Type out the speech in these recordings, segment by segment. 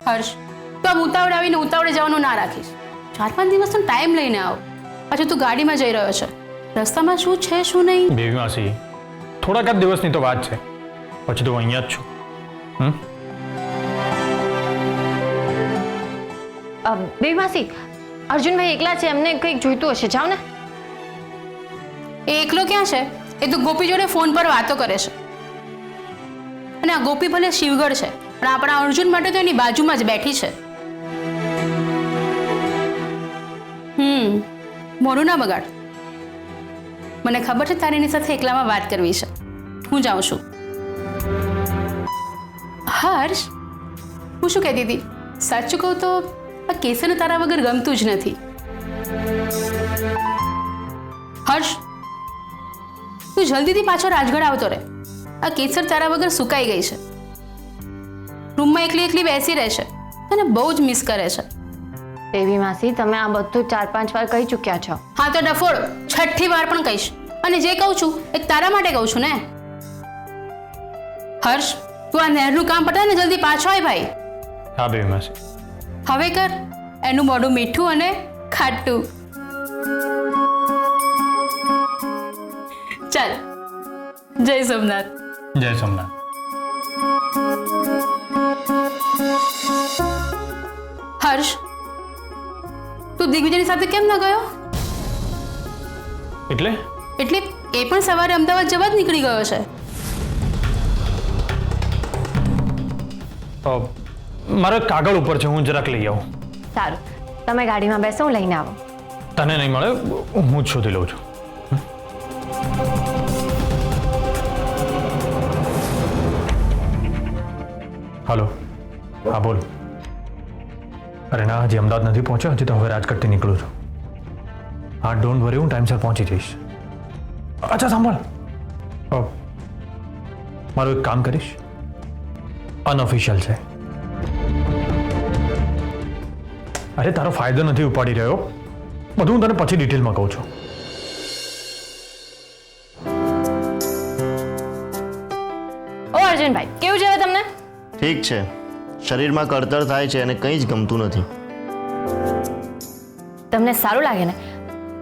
હર્ષ, તો આમ ઉતાવળે જવાનું ના રાખીશ. 4-5 દિવસનો ટાઈમ લઈને આવ. પાછું તું ગાડીમાં જઈ રહ્યો છે, રસ્તામાં શું છે શું નહીં. બેબી માસી, થોડાક જ દિવસની તો વાત છે, પછી તો હું અહીંયા જ છું. બેબી માસી, અર્જુનભાઈ એકલા છે, એમને કંઈક જોઈતું હશે, જાઓ ને. એ એકલો ક્યાં છે? એ તો ગોપી જોડે ફોન પર વાતો કરે છે. અને આ ગોપી ભલે શિવગઢ છે, પણ આપણા અર્જુન માટે તો એની બાજુમાં જ બેઠી છે. મોડું ના બગાડ. મને ખબર છે તારી એની સાથે એકલામાં વાત કરવી છે. હું જાઉં છું. હર્ષ, હું શું કહેતી હતી? સાચું કહું તો આ કેસરને તારા વગર ગમતું જ નથી. હર્ષ, તું જલ્દીથી પાછો રાજગઢ આવતો રહે. આ કેસર તારા વગર સુકાઈ ગઈ છે. રૂમમાં એકલી બેસી રહેશે. તને બહુ જ મિસ કરે છે. બેબી માસી, તમે આ બધું 4-5 વાર કહી ચૂક્યા છો. હા તો ડફોડ, 6ઠ્ઠી વાર પણ કહીશ. અને જે કહું છું એ તારા માટે કહું છું ને. હર્ષ, તું આ નહેરનું કામ પતાવ ને જલ્દી પાછો આય ભાઈ. હા બેબી માસી. હવે કર. એનું મોઢું મીઠું અને ખાટું. ચાલ. જય સોમનાથ. જય સોમનાથ. હર્ષ, તું દિગ્વિજયની સાથે કેમ ન ગયો? એટલે એ પણ સવારે અમદાવાદ જવા જ નીકળી ગયો છે. મારો એક કાગળ ઉપર છે, હું જરાક લઈ આવું. સારું, તમે ગાડીમાં બેસો, હું લઈને આવું. તને નહીં મળે, હું જ શોધી લઉં છું. હાલો. હા બોલ. અરે ના, હજી અમદાવાદ નથી પહોંચ્યો, હજી તો હવે રાજકોટથી નીકળું છું. હા, ડોન્ટ વરી, હું ટાઈમસર પહોંચી જઈશ. અચ્છા સાંભળ, મારું એક કામ કરીશ, અનઓફિશિયલ છે. અરે તારો ફાયદો નથી ઉપાડી રહ્યો, બધું હું તને પછી ડિટેલમાં કહું છું. ઓ અર્જુનભાઈ, કેવું છે હવે તમને? ઠીક છે. શરીરમાં કળતર થાય છે અને કંઈ જ ગમતું નથી. તમને સારું લાગે ને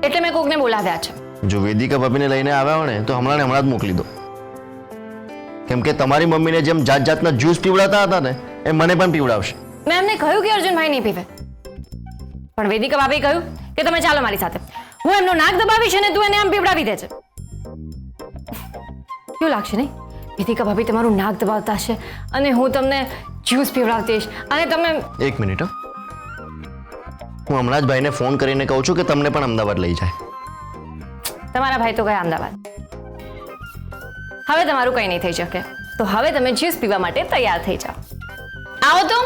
એટલે મેં કોકને બોલાવ્યા છે. જો વેદિકા ભાભીને લઈને આવ્યા હો ને તો હમણાં ને હમણાં જ મોકલી દો. કેમ કે તમારી મમ્મીને જેમ જાત જાતના જ્યુસ પીવડાતા હતા ને એ મને પણ પીવડાવશે. મેં એમને કહ્યું કે અર્જુનભાઈ નહીં પીવે, પણ વેદિકા ભાભી કહ્યું કે તમે ચાલો મારી સાથે, હું એમનો નાક દબાવીશ અને તું એને આમ પીવડાવી દે છે. કેવું લાગશે નહીં? વેદિકા ભાભી તમારું નાક દબાવતા હશે અને હું તમને જ્યુસ પીવડાવતી હશ અને તમે. એક મિનિટ, હું હમણાં જ ભાઈને ફોન કરીને કહું છું કે તમને પણ અમદાવાદ લઈ જાય. તમારા ભાઈ તો ગયા અમદાવાદ. હવે તમારું કંઈ નહીં થઈ શકે, તો હવે તમે જ્યુસ પીવા માટે તૈયાર થઈ જાઓ. આવો તો.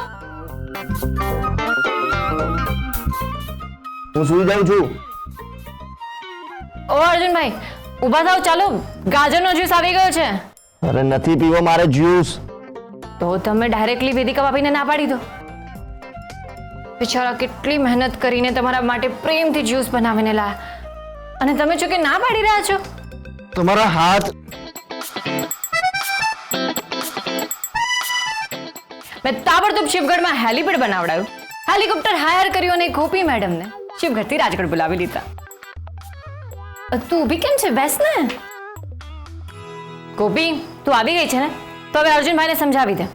હું સુઈ જાઉં છું. ઓ અર્જુનભાઈ, ઊભા થાવ, ચાલો, ગાજરનો જ્યુસ આવી ગયો છે. અરે નથી પીવો મારે જ્યુસ. તો તમે ડાયરેક્ટલી વેદિકા ભાભીને ના પાડી દો. બિચારા કેટલી મહેનત કરીને તમારા માટે પ્રેમથી જ્યુસ બનાવીને લાયા અને તમે જો કે ના પાડી રહ્યા છો. તમારા હાથ. મેં તાબડતોબ શિવગઢમાં હેલીપેડ બનાવડાવ્યું, હેલિકોપ્ટર હાયર કર્યું અને ગોપી મેડમને શિવગઢથી રાજગઢ બોલાવી લીધા. તું ઊભી કેમ છે? બેસ ને. ગોપી, તું આવી ગઈ છે ને, તો હવે અર્જુનભાઈને સમજાવી દે.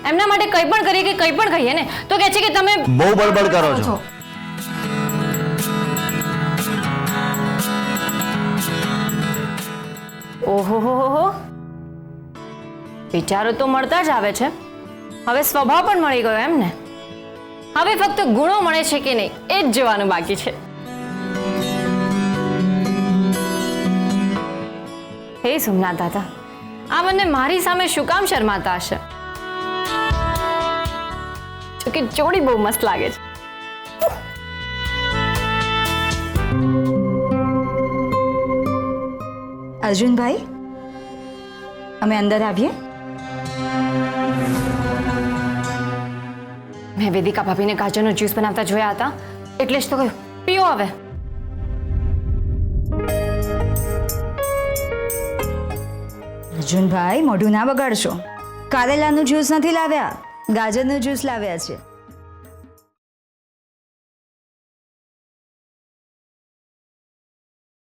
એમના માટે કંઈ પણ કરીએ કે કંઈ પણ કહીએ ને તો કહે છે કે તમે બહુ બળબડ કરો છો. ઓહો, વિચારો તો મળતા જ આવે છે, હવે સ્વભાવ પણ મળી ગયો એમ ને. હવે ફક્ત ગુણો મળે છે કે નહીં એ જ જોવાનું બાકી છે. હે સોમનાથ દાદા, આ બંને મારી સામે શું કામ શરમાતા હશે? જોકે જોડી બહુ મસ્ત લાગે છે. અર્જુનભાઈ, અમે અંદર આવીએ. મેં વેદિકા ભાભીને ગાજરનો જ્યુસ બનાવતા જોયા હતા એટલે જ તો કહ્યું પીઓ હવે. અર્જુનભાઈ, મોઢું ના બગાડશો. કારેલાનું જ્યુસ નથી લાવ્યા, ગાજરનો જ્યુસ લાવ્યા છે.